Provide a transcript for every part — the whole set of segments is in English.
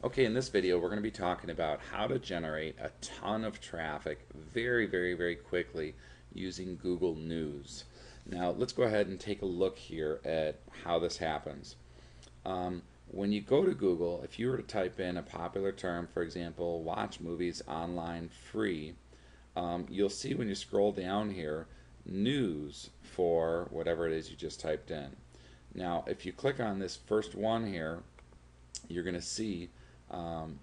Okay, in this video we're going to be talking about how to generate a ton of traffic very quickly using Google News. Now let's go ahead and take a look here at how this happens. When you go to Google, if you were to type in a popular term, for example, watch movies online free, you'll see when you scroll down here, news for whatever it is you just typed in. Now, if you click on this first one here, you're going to see, um,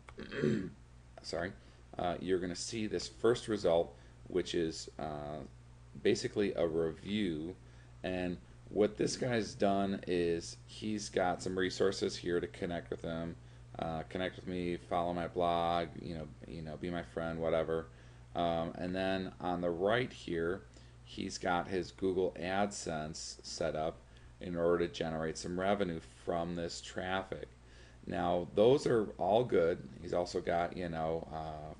sorry, you're going to see this first result, which is basically a review. And what this guy's done is he's got some resources here to connect with him, connect with me, follow my blog, be my friend, whatever. And then on the right here, he's got his Google AdSense set up in order to generate some revenue from this traffic. Now, those are all good. He's also got,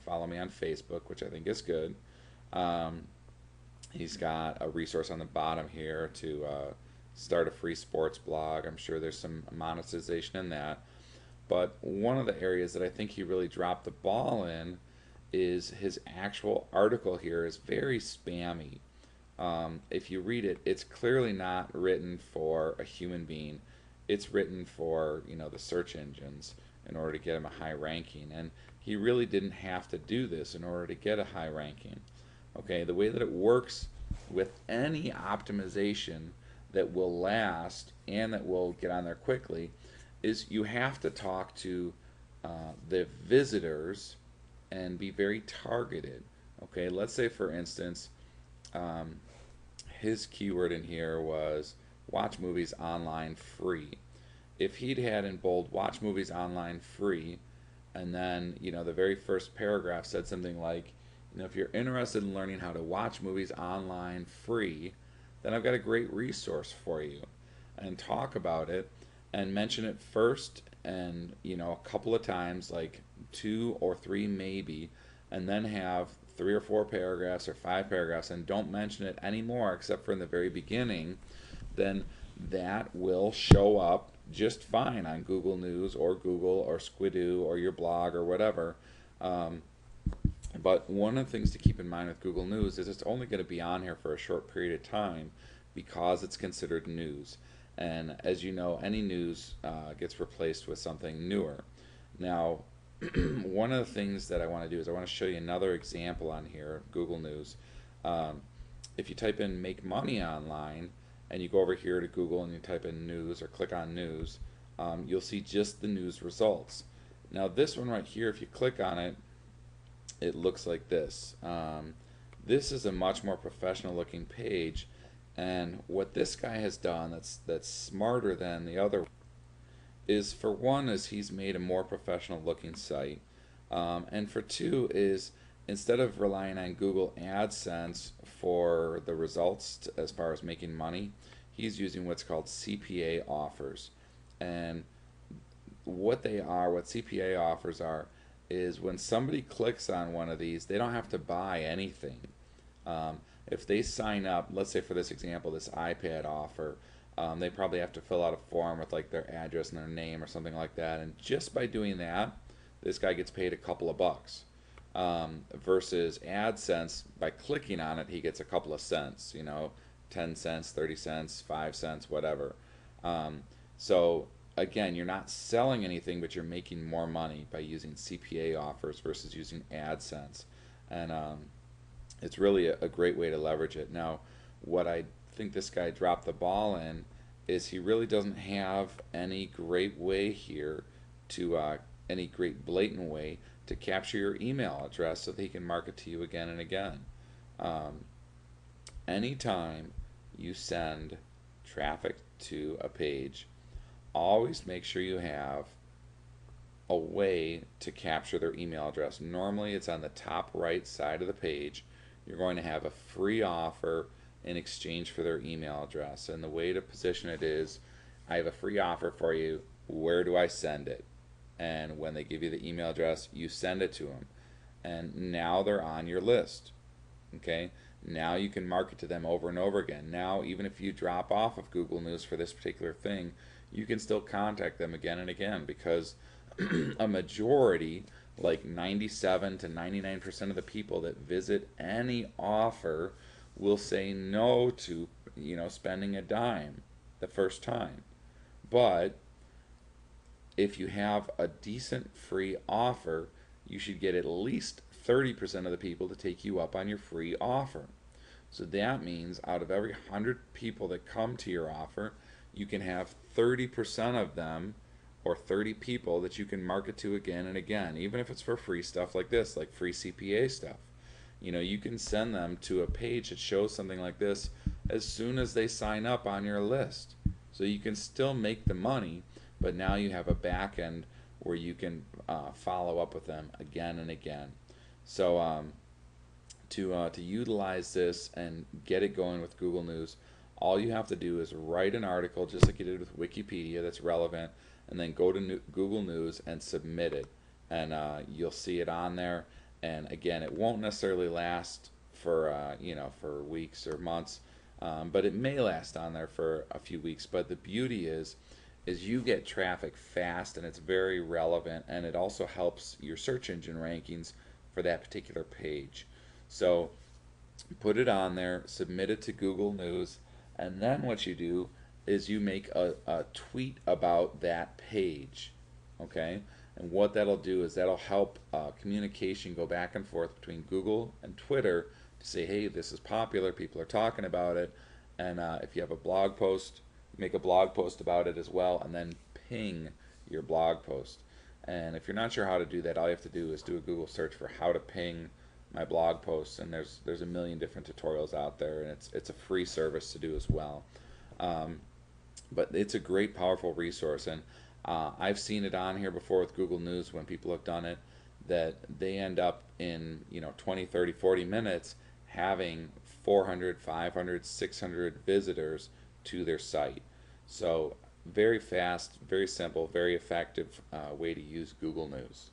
follow me on Facebook, which I think is good. Um, he's got a resource on the bottom here to start a free sports blog. I'm sure there's some monetization in that. But one of the areas that I think he really dropped the ball in is his actual article here is very spammy. If you read it, it's clearly not written for a human being. It's written for the search engines in order to get him a high ranking, and he really didn't have to do this in order to get a high ranking. Okay, the way that it works with any optimization that will last and that will get on there quickly is you have to talk to the visitors and be very targeted. Okay, let's say for instance, um, his keyword in here was watch movies online free. If he'd had in bold watch movies online free, and then the very first paragraph said something like, if you're interested in learning how to watch movies online free, then I've got a great resource for you, and talk about it and mention it first and a couple of times, like two or three maybe, and then have three or four paragraphs or five paragraphs and don't mention it anymore except for in the very beginning, then that will show up just fine on Google News or Google or Squidoo or your blog or whatever. Um, but one of the things to keep in mind with Google News is it's only going to be on here for a short period of time because it's considered news. And as you know, any news gets replaced with something newer. Now, one of the things that I want to do is I want to show you another example on here, Google News. Um, if you type in make money online and you go over here to Google and you type in news or click on news, you'll see just the news results. Now this one right here, if you click on it, it looks like this. This is a much more professional looking page, and what this guy has done that's smarter than the other is, for one, is he's made a more professional looking site, and for two is, instead of relying on Google AdSense for the results as far as making money, he's using what's called CPA offers. And what CPA offers are, is when somebody clicks on one of these, they don't have to buy anything. If they sign up, let's say for this example, this iPad offer, they probably have to fill out a form with like their address and their name or something like that. And just by doing that, this guy gets paid a couple of bucks. Versus AdSense, by clicking on it, he gets a couple of cents, 10 cents, 30 cents, 5 cents, whatever. So again, you're not selling anything, but you're making more money by using CPA offers versus using AdSense. And it's really a great way to leverage it. Now, what I think this guy dropped the ball in is he really doesn't have any great way here to, any great blatant way to capture your email address so that he can market to you again and again. Um, Anytime you send traffic to a page, always make sure you have a way to capture their email address. Normally it's on the top right side of the page. You're going to have a free offer in exchange for their email address, and the way to position it is, I have a free offer for you, where do I send it? And when they give you the email address, you send it to them, and now they're on your list. Okay, now you can market to them over and over again. Now, even if you drop off of Google News for this particular thing, you can still contact them again and again, because a majority, like 97 to 99% of the people that visit any offer will say no to, spending a dime the first time. But if you have a decent free offer, you should get at least 30% of the people to take you up on your free offer. So that means out of every 100 people that come to your offer, you can have 30% of them, or 30 people that you can market to again and again, even if it's for free stuff like this, like free CPA stuff. You can send them to a page that shows something like this as soon as they sign up on your list. So you can still make the money, but now you have a back end where you can follow up with them again and again. So to utilize this and get it going with Google News, all you have to do is write an article just like you did with Wikipedia that's relevant, and then go to Google News and submit it, and you'll see it on there. And again, it won't necessarily last for for weeks or months, but it may last on there for a few weeks. But the beauty is you get traffic fast, and it's very relevant, and it also helps your search engine rankings for that particular page. So put it on there, submit it to Google News, and then what you do is you make a tweet about that page, okay? And what that'll do is that'll help communication go back and forth between Google and Twitter to say, hey, this is popular, people are talking about it, and if you have a blog post, make a blog post about it as well, and then ping your blog post. And if you're not sure how to do that, all you have to do is do a Google search for how to ping my blog posts, and there's a million different tutorials out there, and it's a free service to do as well. But it's a great, powerful resource, and I've seen it on here before with Google News when people have done it, that they end up in 20, 30, 40 minutes having 400, 500, 600 visitors to their site. So very fast, very simple, very effective way to use Google News.